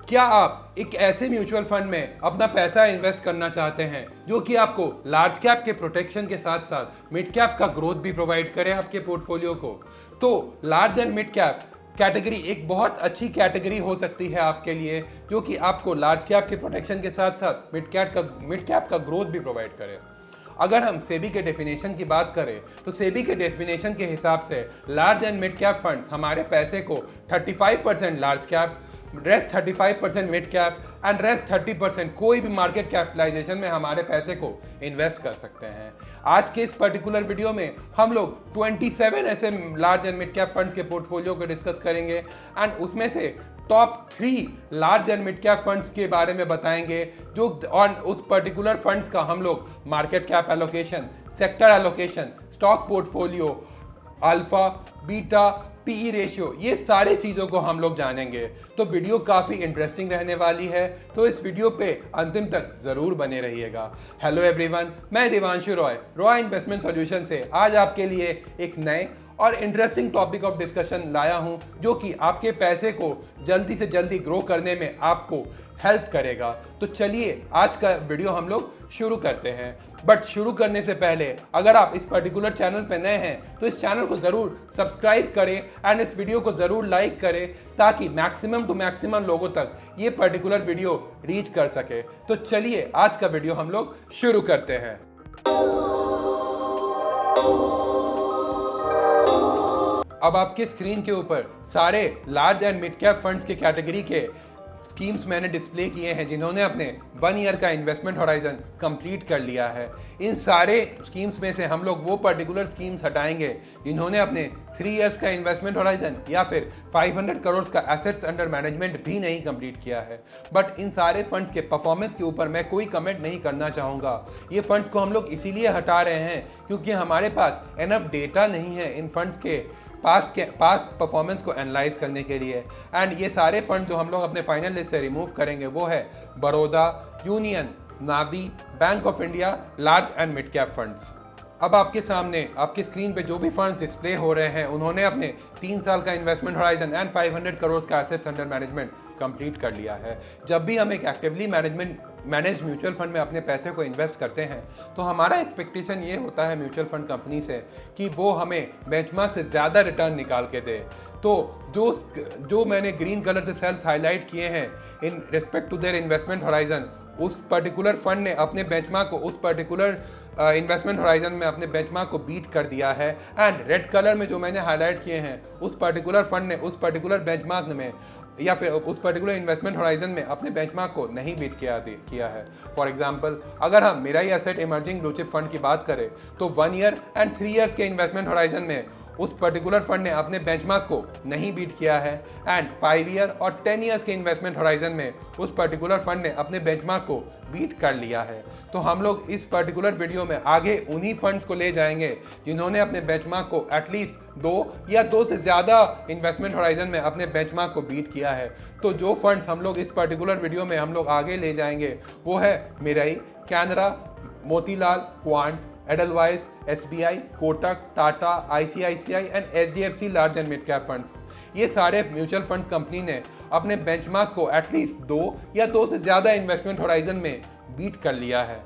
क्या आप एक ऐसे म्यूचुअल फंड में अपना पैसा इन्वेस्ट करना चाहते हैं जो कि आपको लार्ज कैप के प्रोटेक्शन के साथ साथ मिड कैप का ग्रोथ भी प्रोवाइड करे आपके पोर्टफोलियो को? तो large and mid cap category एक बहुत अच्छी कैटेगरी हो सकती है आपके लिए, जो कि आपको लार्ज कैप के प्रोटेक्शन के साथ साथ मिड कैप का ग्रोथ भी प्रोवाइड करे। अगर हम सेबी के डेफिनेशन की बात करें तो सेबी के डेफिनेशन के हिसाब से large and mid cap funds हमारे पैसे को 35% large cap, rest 35% mid cap and rest 30% कोई भी मार्केट कैपिटलाइजेशन में हमारे पैसे को इन्वेस्ट कर सकते हैं। आज के इस पर्टिकुलर वीडियो में हम लोग 27 ऐसे large and mid cap funds के पोर्टफोलियो को डिस्कस करेंगे एंड उसमें से top 3 large and mid cap funds के बारे में बताएंगे, जो और उस पर्टिकुलर फंड्स का हम लोग market cap allocation, sector allocation, stock portfolio, alpha, beta, PE ratio, ये सारे चीज़ों को हम लोग जानेंगे। तो वीडियो काफ़ी इंटरेस्टिंग रहने वाली है, तो इस वीडियो पे अंतिम तक ज़रूर बने रहिएगा। हेलो एवरीवन, मैं देवांशु रॉय इन्वेस्टमेंट सॉल्यूशन से आज आपके लिए एक नए और इंटरेस्टिंग टॉपिक ऑफ डिस्कशन लाया हूं, जो कि आपके पैसे को जल्दी से जल्दी ग्रो करने में आपको हेल्प करेगा। तो चलिए आज का वीडियो हम लोग शुरू करते हैं। बट शुरू करने से पहले अगर आप इस पर्टिकुलर चैनल पर नए हैं तो इस चैनल को ज़रूर सब्सक्राइब करें एंड इस वीडियो को ज़रूर लाइक करें, ताकि मैक्सिमम टू मैक्सिमम लोगों तक ये पर्टिकुलर वीडियो रीच कर सके। तो चलिए आज का वीडियो हम लोग शुरू करते हैं। अब आपके स्क्रीन के ऊपर सारे large and mid cap funds के कैटेगरी के स्कीम्स मैंने डिस्प्ले किए हैं, जिन्होंने अपने 1 ईयर का इन्वेस्टमेंट होराइजन कंप्लीट कर लिया है। इन सारे स्कीम्स में से हम लोग वो पर्टिकुलर स्कीम्स हटाएंगे जिन्होंने अपने 3 इयर्स का इन्वेस्टमेंट होराइजन या फिर 500 करोड़ का एसेट्स अंडर मैनेजमेंट भी नहीं कंप्लीट किया है। बट इन सारे फंड्स के परफॉर्मेंस के ऊपर मैं कोई कमेंट नहीं करना चाहूँगा। ये फंड्स को हम लोग इसीलिए हटा रहे हैं क्योंकि हमारे पास एनफ डेटा नहीं है इन फंड्स के पास्ट परफॉर्मेंस को एनालाइज करने के लिए। एंड ये सारे फंड जो हम लोग अपने फाइनल लिस्ट से रिमूव करेंगे वो है Baroda, union, Navi, bank of India, large and mid cap funds. अब आपके सामने आपकी स्क्रीन पे जो भी फंड्स डिस्प्ले हो रहे हैं, उन्होंने अपने 3 साल का इन्वेस्टमेंट होराइजन एंड 500 करोड़ का एसेट्स अंडर मैनेजमेंट कंप्लीट कर लिया है। जब भी हम एक एक्टिवली मैनेज म्यूचुअल फंड में अपने पैसे को इन्वेस्ट करते हैं तो हमारा एक्सपेक्टेशन ये होता है म्यूचुअल फंड कंपनी से कि वो हमें बेंचमार्क से ज़्यादा रिटर्न निकाल के दे। तो जो मैंने ग्रीन कलर से सेल्स हाईलाइट किए हैं in respect to their investment horizon, उस पर्टिकुलर फंड ने अपने बेंचमार्क को उस पर्टिकुलर इन्वेस्टमेंट होराइजन में अपने बेंचमार्क को बीट कर दिया है। एंड रेड कलर में जो मैंने हाईलाइट किए हैं, उस पर्टिकुलर फंड ने उस पर्टिकुलर बेंचमार्क में या फिर उस पर्टिकुलर इन्वेस्टमेंट होराइजन में अपने बेंचमार्क को नहीं बीट किया है। फॉर एग्जांपल, अगर हम Mirae asset emerging blue chip fund की बात करें तो 1 ईयर एंड 3 इयर्स के इन्वेस्टमेंट होराइजन में उस पर्टिकुलर फंड ने अपने बेंचमार्क को नहीं बीट किया है। एंड 5 ईयर और 10 इयर्स के इन्वेस्टमेंट होराइजन में उस पर्टिकुलर फंड ने अपने बेंचमार्क को बीट कर लिया है। तो हम लोग इस पर्टिकुलर वीडियो में आगे उन्हीं फंड्स को ले जाएंगे जिन्होंने अपने बेंचमार्क को एटलीस्ट 2 या 2 से ज़्यादा इन्वेस्टमेंट होराइजन में अपने बेंचमार्क को बीट किया है। तो जो फंड्स हम लोग इस पर्टिकुलर वीडियो में हम लोग आगे ले जाएंगे वो है Mirae, Canara, Motilal, Quant, Edelweiss, SBI, Kotak, Tata, ICICI and HDFC large and mid cap funds. ये सारे म्यूचुअल फंड कंपनी ने अपने बेंचमार्क को एटलीस्ट 2 या 2 से ज़्यादा इन्वेस्टमेंट होराइजन में बीट कर लिया है।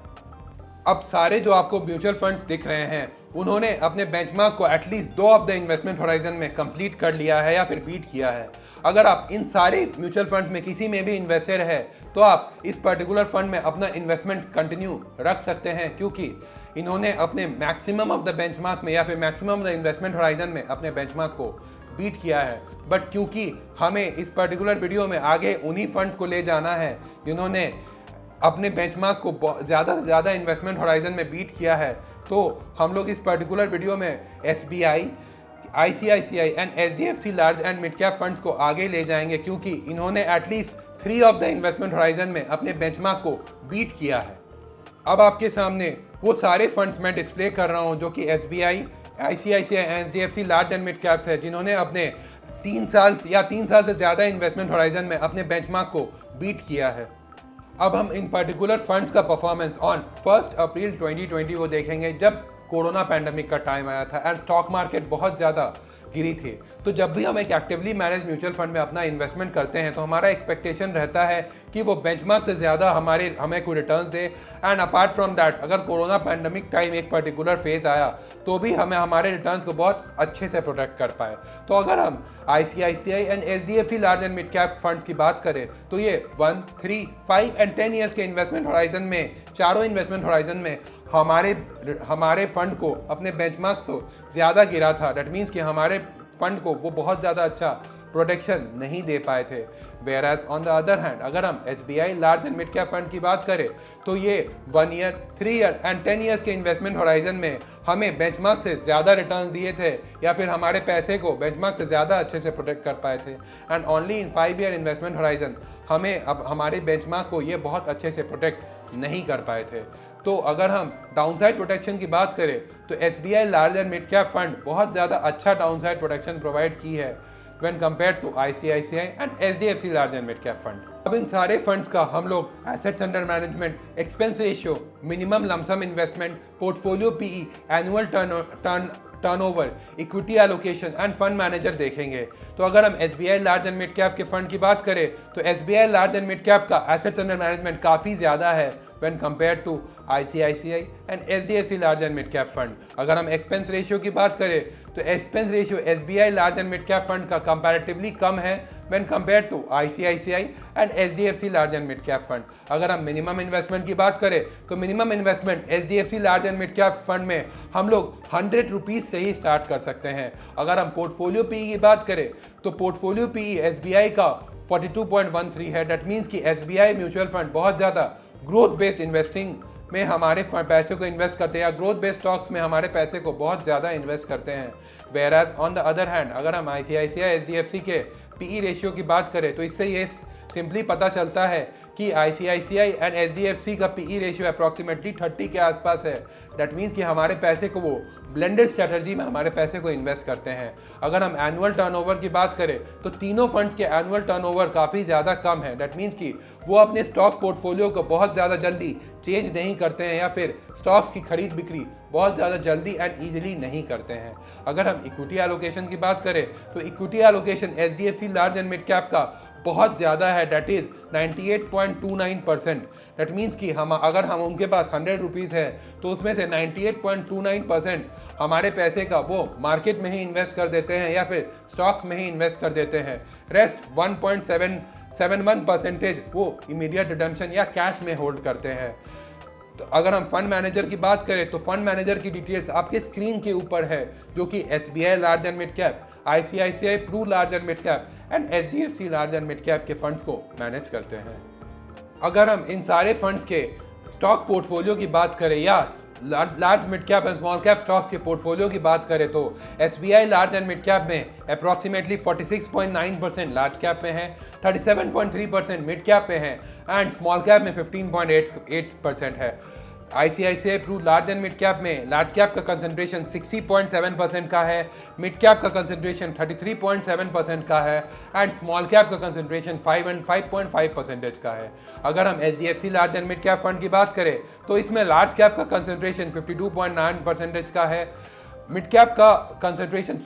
अब सारे जो आपको म्यूचुअल फंड्स दिख रहे हैं, उन्होंने अपने बेंचमार्क को at least 2 of the investment horizon में कंप्लीट कर लिया है या फिर बीट किया है। अगर आप इन सारे म्यूचुअल फंड्स में किसी में भी इन्वेस्टर है तो आप इस पर्टिकुलर फंड में अपना इन्वेस्टमेंट कंटिन्यू रख सकते हैं, क्योंकि इन्होंने अपने मैक्सिमम ऑफ द बेंचमार्क में या फिर maximum of the investment horizon में अपने बेंचमार्क को बीट किया है। बट क्योंकि हमें इस पर्टिकुलर वीडियो में आगे उन्हीं फंड्स को ले जाना है जिन्होंने अपने बेंचमार्क को ज़्यादा से ज़्यादा इन्वेस्टमेंट होराइजन में बीट किया है, तो हम लोग इस पर्टिकुलर वीडियो में SBI, ICICI and HDFC large and mid cap funds को आगे ले जाएंगे, क्योंकि इन्होंने at least 3 of the investment horizon में अपने बेंचमार्क को बीट किया है। अब आपके सामने वो सारे फंड्स मैं डिस्प्ले कर रहा हूँ जो कि SBI, ICICI and HDFC large and mid caps है, जिन्होंने अपने 3 साल या 3 साल से ज़्यादा इन्वेस्टमेंट होराइजन में अपने बेंचमार्क को बीट किया है। अब हम इन पर्टिकुलर फंड्स का परफॉर्मेंस ऑन 1 अप्रैल 2020 को देखेंगे, जब कोरोना पैंडमिक का टाइम आया था एंड स्टॉक मार्केट बहुत ज़्यादा गिरी थी। तो जब भी हम एक एक्टिवली मैनेज म्यूचुअल फंड में अपना इन्वेस्टमेंट करते हैं तो हमारा एक्सपेक्टेशन रहता है कि वो बेंचमार्क से ज़्यादा हमें कोई return they. And apart from that, अगर कोरोना पैंडमिक टाइम एक पर्टिकुलर फेज आया तो भी हमें हमारे रिटर्न्स को बहुत अच्छे से प्रोटेक्ट कर पाए। तो अगर हम ICICI and HDFC large and mid cap funds की बात करें तो ये 1, 3, 5 एंड 10 ईयर्स के इन्वेस्टमेंट होराइजन में, चारों इन्वेस्टमेंट होराइजन में हमारे फंड को अपने बेंचमार्क से ज़्यादा गिरा था। दैट मीन्स कि हमारे फंड को वो बहुत ज़्यादा अच्छा प्रोटेक्शन नहीं दे पाए थे। Whereas on the other hand, अगर हम SBI large and mid cap fund की बात करें तो ये 1 ईयर, 3 ईयर एंड 10 ईयर्स के इन्वेस्टमेंट होराइजन में हमें बेंचमार्क से ज़्यादा रिटर्न दिए थे, या फिर हमारे पैसे को बेंचमार्क से ज़्यादा अच्छे से प्रोटेक्ट कर पाए थे। And only in 5 year investment horizon हमारे बेंचमार्क को ये बहुत अच्छे से प्रोटेक्ट नहीं कर पाए थे। तो अगर हम डाउनसाइड प्रोटेक्शन की बात करें तो SBI large and mid cap fund बहुत ज़्यादा अच्छा डाउनसाइड प्रोटेक्शन प्रोवाइड की है when compared to ICICI and HDFC large and mid cap fund. अब इन सारे फंड्स का हम लोग assets under management, expense ratio, minimum lump sum investment, portfolio PE, annual turnover, equity allocation end fund manager देखेंगे। तो अगर हम SBI large and mid cap के फंड की बात करें तो SBI large and mid cap का एसेट्स अंडर मैनेजमेंट काफ़ी ज़्यादा है when compared to ICICI and HDFC large and mid cap fund. अगर हम एक्सपेंस रेशियो की बात करें तो expense ratio SBI large and mid cap fund का कंपैरेटिवली कम है when compared to ICICI and HDFC large and mid cap fund. अगर हम मिनिमम इन्वेस्टमेंट की बात करें तो minimum investment SDFC large and mid cap fund में हम लोग 100 रुपीज़ से ही स्टार्ट कर सकते हैं। अगर हम पोर्टफोलियो PE की बात करें तो पोर्टफोलियो PE SBI का 42.13 है। दैट मीन्स कि SBI म्यूचुअल फंड बहुत ज़्यादा ग्रोथ बेस्ड इन्वेस्टिंग में हमारे पैसे को इन्वेस्ट करते हैं, या ग्रोथ बेस्ड स्टॉक्स में हमारे पैसे को बहुत ज़्यादा इन्वेस्ट करते हैं। Whereas on the other hand, अगर हम ICICI HDFC के PE रेशियो की बात करें तो इससे ये सिंपली पता चलता है कि ICICI एंड HDFC का PE रेशियो अप्रॉक्सीमेटली 30 के आसपास है। दैट मीन्स कि हमारे पैसे को वो ब्लेंडेड स्ट्रैटेजी में हमारे पैसे को इन्वेस्ट करते हैं। अगर हम एनुअल टर्नओवर की बात करें तो तीनों फंड्स के एनुअल टर्नओवर काफ़ी ज़्यादा कम है। दैट मीन्स कि वो अपने स्टॉक पोर्टफोलियो को बहुत ज़्यादा जल्दी चेंज नहीं करते हैं, या फिर स्टॉक्स की खरीद बिक्री बहुत ज़्यादा जल्दी एंड ईजिली नहीं करते हैं। अगर हम इक्विटी एलोकेशन की बात करें तो equity allocation SDFC large and mid cap का बहुत ज़्यादा है। That is 98.29%। दैट मीन्स कि अगर हम उनके पास 100 रुपीज़ है तो उसमें से 98.29% हमारे पैसे का वो मार्केट में ही इन्वेस्ट कर देते हैं, या फिर स्टॉक्स में ही इन्वेस्ट कर देते हैं। रेस्ट 1.71% वो इमीडिएट रिडम्पशन या कैश में होल्ड करते हैं। तो अगर हम फंड मैनेजर की बात करें तो फंड मैनेजर की डिटेल्स आपके स्क्रीन के ऊपर है, जो कि SBI large and mid cap, ICICI Pru large and mid cap and HDFC large and mid cap के फंड्स को मैनेज करते हैं। अगर हम इन सारे फंड्स के स्टॉक पोर्टफोलियो की बात करें या large mid cap and small cap stocks के पोर्टफोलियो की बात करें तो SBI large and mid cap में अप्रॉक्सीमेटली 46.9% लार्ज कैप में है, 37.3% मिड कैप में है एंड स्मॉल कैप में 15.8% है। ICICI Pru large and mid cap में लार्ज कैप का कंसंट्रेशन 60.7% का है, मिड कैप का कंसंट्रेशन 33.7% का है एंड स्मॉल कैप का कंसंट्रेशन 5.5% का है। अगर हम HDFC large and mid cap fund की बात करें तो इसमें लार्ज कैप का कंसंट्रेशन 52.9% का है, मिड कैप का कंसंट्रेशन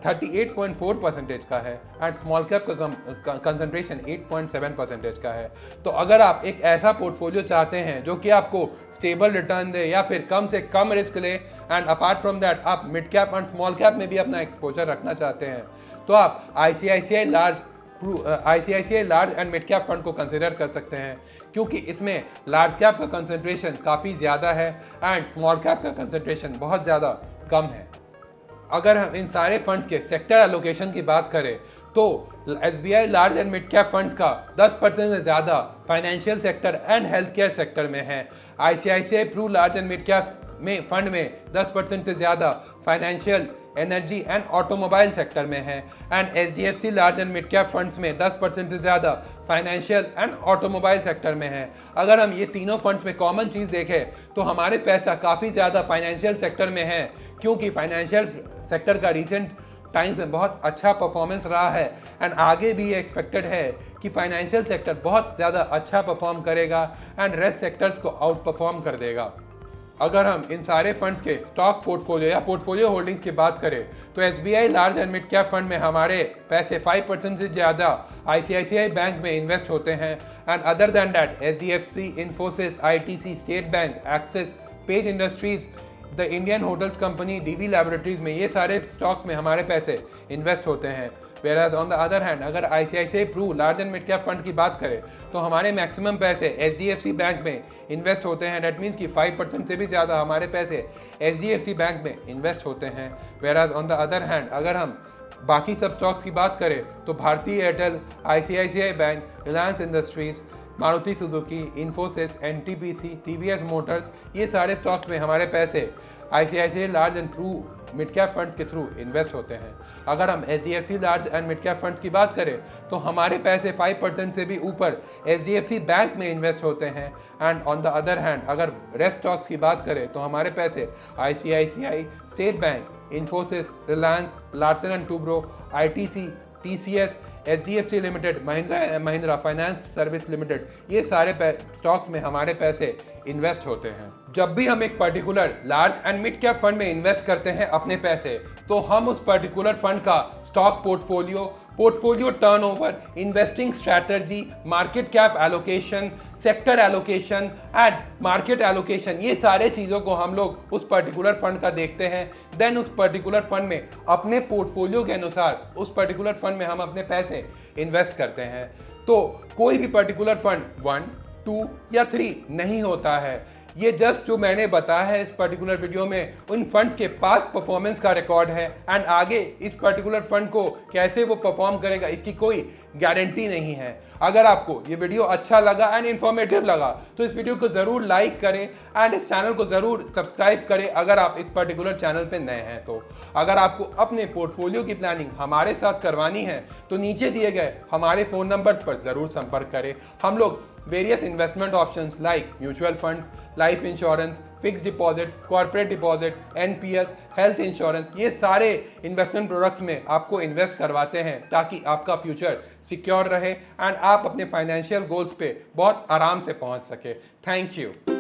38.4% का है एंड स्मॉल कैप का कंसंट्रेशन 8.7% का है। तो अगर आप एक ऐसा पोर्टफोलियो चाहते हैं जो कि आपको स्टेबल रिटर्न दे या फिर कम से कम रिस्क ले एंड अपार्ट फ्रॉम दैट आप mid cap and small cap में भी अपना एक्सपोजर रखना चाहते हैं, तो आप ICICI large and mid cap fund को कंसिडर कर सकते हैं, क्योंकि इसमें लार्ज कैप का कंसंट्रेशन काफ़ी ज़्यादा है एंड स्मॉल कैप का कंसंट्रेशन बहुत ज़्यादा कम है। अगर हम इन सारे फंड्स के सेक्टर एलोकेशन की बात करें तो SBI large and mid cap funds का 10% से ज़्यादा financial sector and health care sector में है। ICICI Pru large and mid cap में फंड में 10% से ज़्यादा financial, energy and automobile sector में है and HDFC large and mid cap funds में 10% से ज़्यादा फाइनेंशियल एंड ऑटोमोबाइल सेक्टर में है। अगर हम ये तीनों फंड्स में कॉमन चीज़ देखें तो हमारे पैसा काफ़ी ज़्यादा फाइनेंशियल सेक्टर में है, क्योंकि फाइनेंशियल सेक्टर का रिसेंट टाइम्स में बहुत अच्छा परफॉर्मेंस रहा है एंड आगे भी एक्सपेक्टेड है कि फाइनेंशियल सेक्टर बहुत ज़्यादा अच्छा परफॉर्म करेगा एंड रेस्ट सेक्टर्स को आउट परफॉर्म कर देगा। अगर हम इन सारे फंड्स के स्टॉक पोर्टफोलियो या पोर्टफोलियो होल्डिंग्स की बात करें तो SBI large and mid cap fund में हमारे पैसे 5% से ज़्यादा ICICI बैंक में इन्वेस्ट होते हैं and other than that HDFC, Infosys, ITC, state bank, axis, page industries, the Indian hotels company, DV laboratories में ये सारे स्टॉक्स में हमारे पैसे इन्वेस्ट होते हैं। Whereas on the other hand अगर ICICI Pru large and mid cap fund की बात करें तो हमारे मैक्सिमम पैसे HDFC बैंक में इन्वेस्ट होते हैं। डेट मीन्स कि 5% से भी ज़्यादा हमारे पैसे HDFC बैंक में इन्वेस्ट होते हैं। Whereas on the other hand अगर हम बाकी सब स्टॉक्स की बात करें तो Bhartiya Airtel, ICICI bank, Reliance Industries, Maruti Suzuki, Infosys, NTPC, TVS motors, ये सारे स्टॉक्स में हमारे पैसे ICICI large and Pru mid cap funds के थ्रू इन्वेस्ट होते हैं। अगर हम HDFC large and mid cap funds की बात करें तो हमारे पैसे 5% से भी ऊपर HDFC बैंक में इन्वेस्ट होते हैं। And on the other hand अगर रेस्ट स्टॉक्स की बात करें तो हमारे पैसे ICICI, state bank, Infosys, Reliance, Larsen and Toubro, ITC, TCS, HDFC limited, Mahindra and Mahindra finance service limited, ये सारे स्टॉक्स में हमारे पैसे इन्वेस्ट होते हैं। जब भी हम एक particular large and mid cap fund में इन्वेस्ट करते हैं अपने पैसे तो हम उस पर्टिकुलर फंड का stock portfolio turnover, investing strategy, market cap allocation, sector allocation and market allocation, ये सारे चीज़ों को हम लोग उस पर्टिकुलर फंड का देखते हैं। देन उस पर्टिकुलर फंड में अपने पोर्टफोलियो के अनुसार उस पर्टिकुलर फंड में हम अपने पैसे इन्वेस्ट करते हैं। तो कोई भी पर्टिकुलर फंड 1, 2 या 3 नहीं होता है। ये जस्ट जो मैंने बताया है इस पर्टिकुलर वीडियो में उन फंड्स के पास परफॉर्मेंस का रिकॉर्ड है एंड आगे इस पर्टिकुलर फंड को कैसे वो परफॉर्म करेगा इसकी कोई गारंटी नहीं है। अगर आपको ये वीडियो अच्छा लगा एंड इन्फॉर्मेटिव लगा तो इस वीडियो को ज़रूर लाइक करें एंड इस चैनल को ज़रूर सब्सक्राइब करें अगर आप इस पर्टिकुलर चैनल पे नए हैं तो। अगर आपको अपने पोर्टफोलियो की प्लानिंग हमारे साथ करवानी है तो नीचे दिए गए हमारे फ़ोन नंबर पर ज़रूर संपर्क करें। हम लोग various investment options like mutual funds, life insurance, fix deposit, corporate deposit, NPS, health insurance, ये सारे इन्वेस्टमेंट प्रोडक्ट्स में आपको इन्वेस्ट करवाते हैं ताकि आपका फ्यूचर सिक्योर रहे एंड आप अपने फाइनेंशियल गोल्स पे बहुत आराम से पहुंच सके। Thank you.